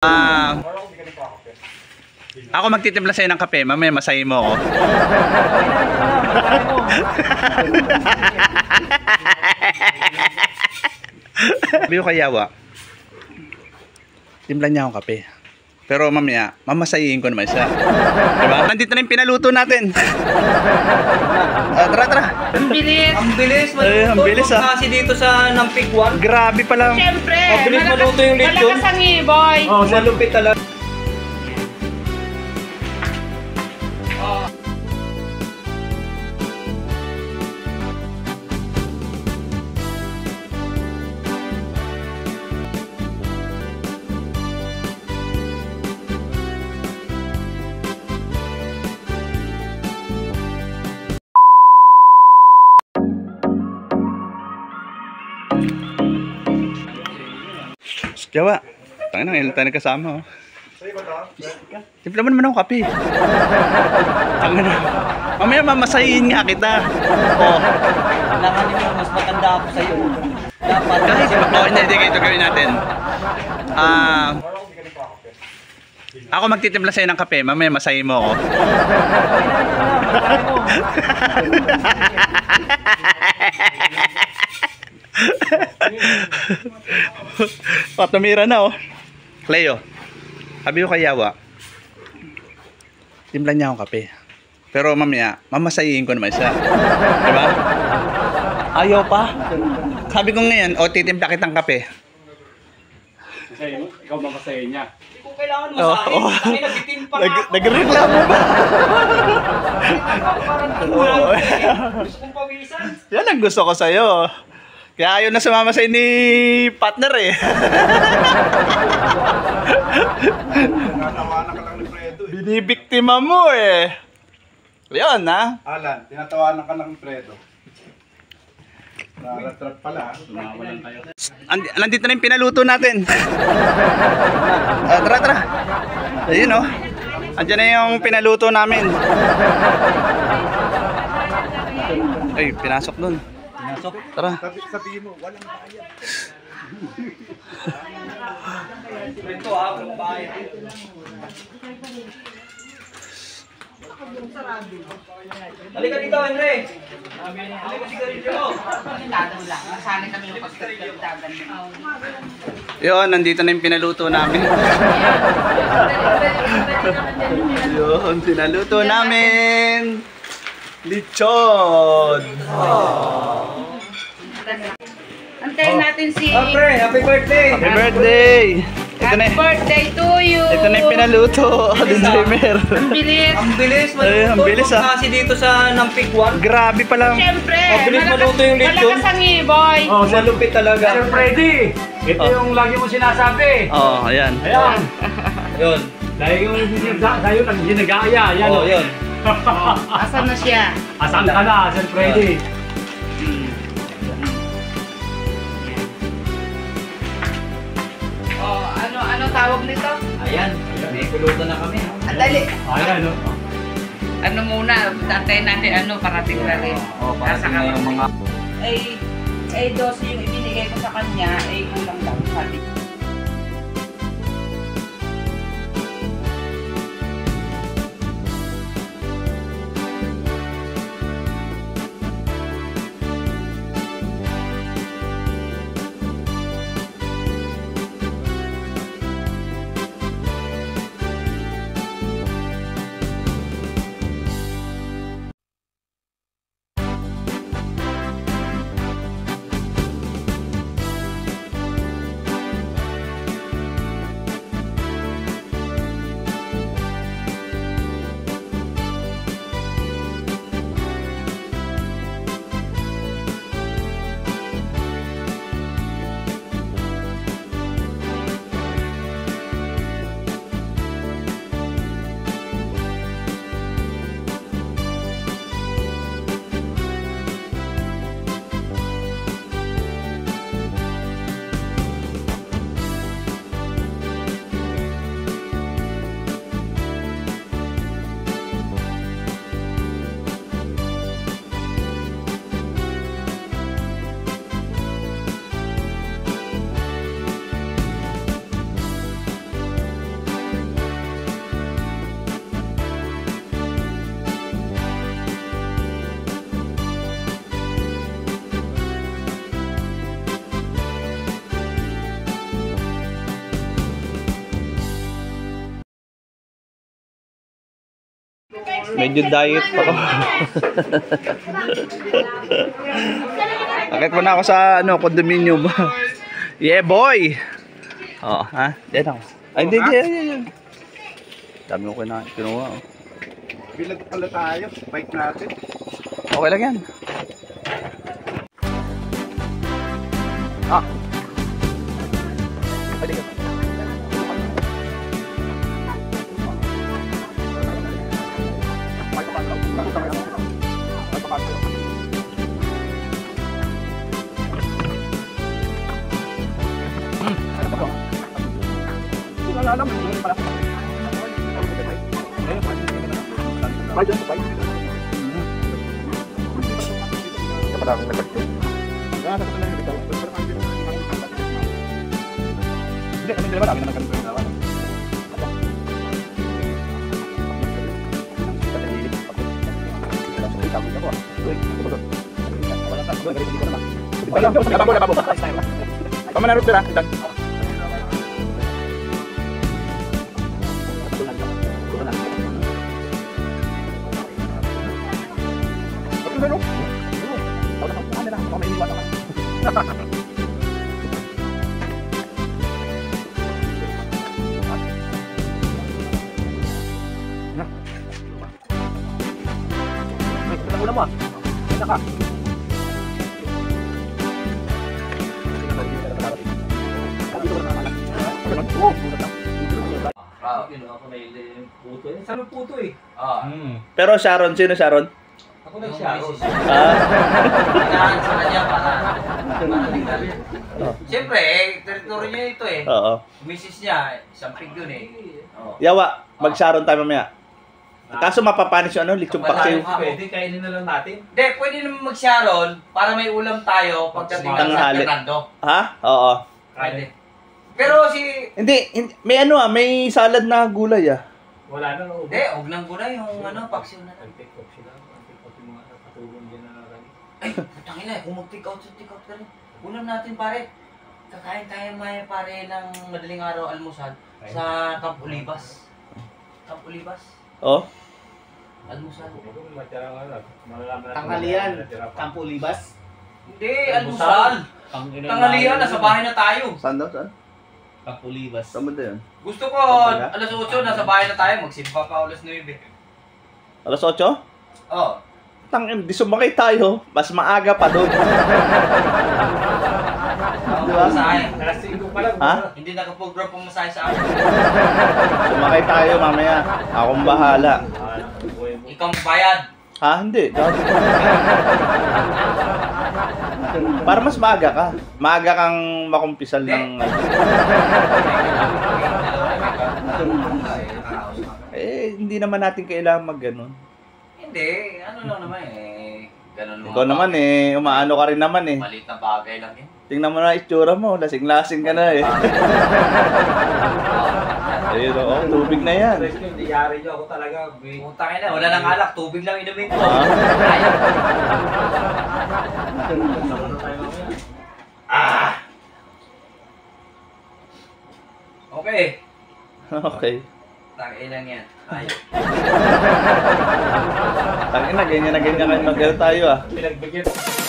Ako magtitimpla sa'yo ng kape, mamaya masahin mo ako. Biyo kay Yawa, timplan niya akong kape. Pero mamaya, mamasahihin ko naman siya. Diba? Nandito na yung pinaluto natin. Tara. Ang bilis. Ang bilis. Ang bilis Kasi dito sa Nampik 1. Grabe pala. Siyempre. Ang bilis maluto yung lechon. Malakas ang iboy. Oh, malupit talaga. Jawa, tangin na, ilan tayo nagkasama, oh. Timpla mo naman ako kape. Tangin na. Mamaya mamasahin nga kita. Oh. Kailangan nyo, mas matanda ako sa'yo. Dapat. Hindi, ito gawin natin. Ako magtitimpla sa'yo ng kape, mamaya masahin mo ako. Patumira na, oh. Cleo, sabi ko kay Yawa, timplan niya akong kape. Pero mamaya, mamasahihin ko naman siya. Diba? Ayaw pa. Sabi ko ngayon, titimpla kitang kape. Ikaw mamasahin niya. Hindi ko kailangan masahin. Kami nagtitimpa nga ako. Nagreklamo ba? Gusto kong pawisan. Yan ang gusto ko sa'yo. Kaya ayaw na sumama sa'yo ni partner eh. Tinatawanan ka lang ni Fredo eh. Binibiktima mo eh. Yan ha. Alan, tinatawanan ka lang ni Fredo. Naratrap pala. Tumawalan kayo. Nandito na yung pinaluto natin. Tara. Ayun oh. Andiyan na yung pinaluto namin. Ay, pinasok dun. Pinasok. Tara. Sabihin mo, walang bayad. Ito ha, walang bayad. Halika dito, Henry. Halika sigarilyo mo. Yun, nandito na yung pinaluto namin. Yun, pinaluto namin. Lechon. Antayin natin si... Pre, happy birthday. Happy birthday. Ito na, Happy birthday to you. ito na yung pinaluto. Disclaimer. Ang bilis. Ang bilis Ang bilis, ah. Kasi dito sa Nampik 1. Grabe pala. Siyempre. Ang bilis maluto yung lechon. Malakas ang iboy. Oh, Malupit talaga. Sir Freddy, ito yung lagi mo sinasabi. Oh, ayan. Ayan. Yun. Dahil yung sa'yo, nag-ginagaya. Yan, Oh, yun. Asan na siya? Asan ka na, Sir Freddy? Oh, ano tawag nito? Ayan. May kuluto na kami. Andali. Ayan, no? Ano muna, antayin natin parating na rin. Parating na yung mga... Ay 12 yung ibinigay ko sa kanya, ay kulang lang sabi. Medyo diet pa ko. Akit mo na ako sa condominium. Yeah, boy! Oo, ha? Diyan ako. Ay, hindi. Dami ko kinuha. Oh. Bilag pala tayo. Bike natin. Okay lang yan. Ah. Pwede ka. Saan ang puto eh? Pero Sharon, sino Sharon? Ako na siya. Ah, Kailangan sa kanya para siyempre, teritoryo niya ito eh. oo. Misis niya, isang pig yun eh. Oh. Yawa, mag-Sharon tayo mamaya. Kaso mapapanis yung lechong paksiw. Pwede, kainin na lang natin. Hindi, pwede naman mag-Sharon para may ulam tayo pagdating ng San Tanghali. Fernando. Ha? Oo. Pwede. Pero Hindi, may may salad na gulay ah. Wala na. hindi, huwag nang gulay yung paksiw na lang. Antik-out sila. Antik-out yung mga katulong dyan na natin. Ay, putangin na, kung mag-take out ka rin. Ulam natin pare. Kakain tayo may pare ng madaling araw almusal sa Camp Olivas. Camp Olivas? Oh? Almusal. Tanghalian, Campo Libas. Hindi, almusal. Tanghalian, nasa bahay na tayo. Saan daw? Saan? Campo Libas. Saan ba yun? Gusto ko, alas 8, nasa bahay na tayo. Magsimba pa alas 9. Alas 8? Oh. Di sumakay tayo. Mas maaga pa doon. Diba? Masahe. Alas 5 pa lang. Ha? Hindi nakaprogram pong masahe sa akin. Sumakay tayo mamaya. Akong bahala. Ikaw bayad. Ha? Hindi. Para mas maaga ka. Maaga kang makumpisal ng... hindi naman natin kailangan mag-ganon. Hindi, ano lang naman eh. Ganun Ikaw naman umaano ka rin naman eh. Maliit na bagay lang yun. Tingnan mo na itsura mo, lasing-lasing ka na eh. Ayun o, tubig na yan. Hindi yari nyo ako talaga. Putangin na, wala nang alak, tubig lang inumin ko. Okay. Okay. Tangin lang yan. Ayaw. Tangin na, ganyan kayo mag tayo ah. Pinagbigyan.